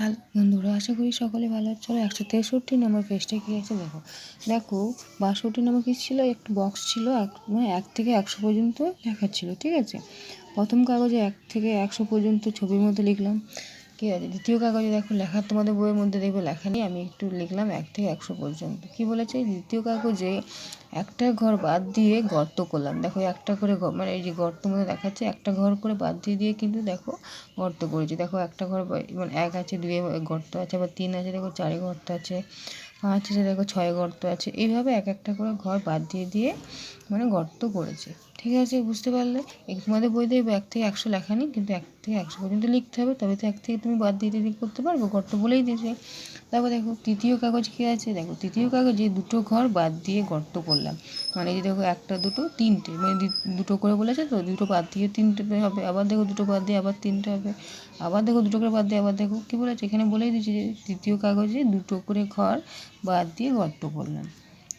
Hello বন্ধুরা, আশা করি সকলে ভালো আছে। চলো 163 নম্বর পেজটা কী আছে দেখো। 62 নম্বর কী ছিল, একটা বক্স ছিল, মানে 1 থেকে 100 পর্যন্ত লেখা ছিল, ঠিক আছে। প্রথম কাগজে 1 থেকে 100 পর্যন্ত ছবির মধ্যে লিখলাম, ঠিক আছে। দ্বিতীয় কাগজে দেখো লেখা, তোমাদের বইয়ের মধ্যে দেখবে লেখা নেই, আমি একটু লিখলাম 1 থেকে 100 পর্যন্ত। কী বলেছে, দ্বিতীয় কাগজে একটা ঘর বাদ দিয়ে গর্ত করলাম। দেখো একটা করে মানে এই যে গর্ত মধ্যে দেখাচ্ছে, একটা ঘর করে বাদ দিয়ে কিন্তু দেখো গর্ত করেছি। দেখো একটা ঘর মানে 1 আছে, 2 গর্ত আছে, আবার 3 আছে, দেখো 4 গর্ত আছে, 5 আছে, দেখো 6 গর্ত আছে। এইভাবে এক একটা করে ঘর বাদ দিয়ে মানে গর্ত করেছে, ঠিক আছে। বুঝতে পারলে? তোমাদের বই দেখবে 1 থেকে 100 লেখা নেই, কিন্তু 1 থেকে 100 পর্যন্ত লিখতে হবে, তবে তো 1 থেকে তুমি বাদ দিয়ে করতে পারবো, গর্ত বলেই দিয়েছে। তারপর দেখো তৃতীয় কাগজ কী আছে, দেখো তৃতীয় কাগজে 2টো ঘর বাদ দিয়ে গর্ত করলাম। মানে এই যে দেখো 1টা 2টো 3টে, মানে 2টো করে বলেছে তো, 2টো বাদ দিয়ে 3টে হবে, আবার দেখো 2টো বাদ দিয়ে আবার 3টে হবে, আবার দেখো 2টো করে বাদ দিয়ে আবার দেখো কী বলেছে, এখানে বলেই দিয়েছে যে তৃতীয় কাগজে 2টো করে ঘর বাদ দিয়ে গর্ত করলাম,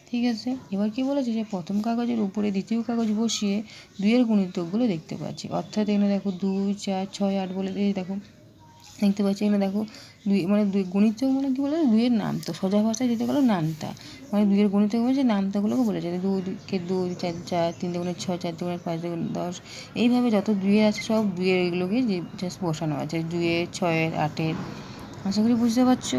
ঠিক আছে। এবার কি বলেছে, যে প্রথম কাগজের উপরে দ্বিতীয় কাগজ বসিয়ে 2-এর গুণিতকগুলো দেখতে পাচ্ছি। অর্থাৎ এখানে দেখো 2, 4, 6, 8 বলে এই দেখো দেখতে পাচ্ছি। এখানে দেখো 2 মানে 2 গুণিতক মানে কী বলে, 2-এর নাম, তো সোজা ভাষায় যেতে গেলো নামতা, মানে 2-এর গুণিতক বলেছে, নামতাগুলোকে বলেছে 2 কে 2, 4 4, 3 দুগুণে 6, 4 দুগুণে 5 দুগুণে 10। এইভাবে যত 2-এর আছে সব 2-এর এগুলোকে জাস্ট বসানো আছে, 2-এর, 6-এর, 8-এর। আশা করি বুঝতে পারছো।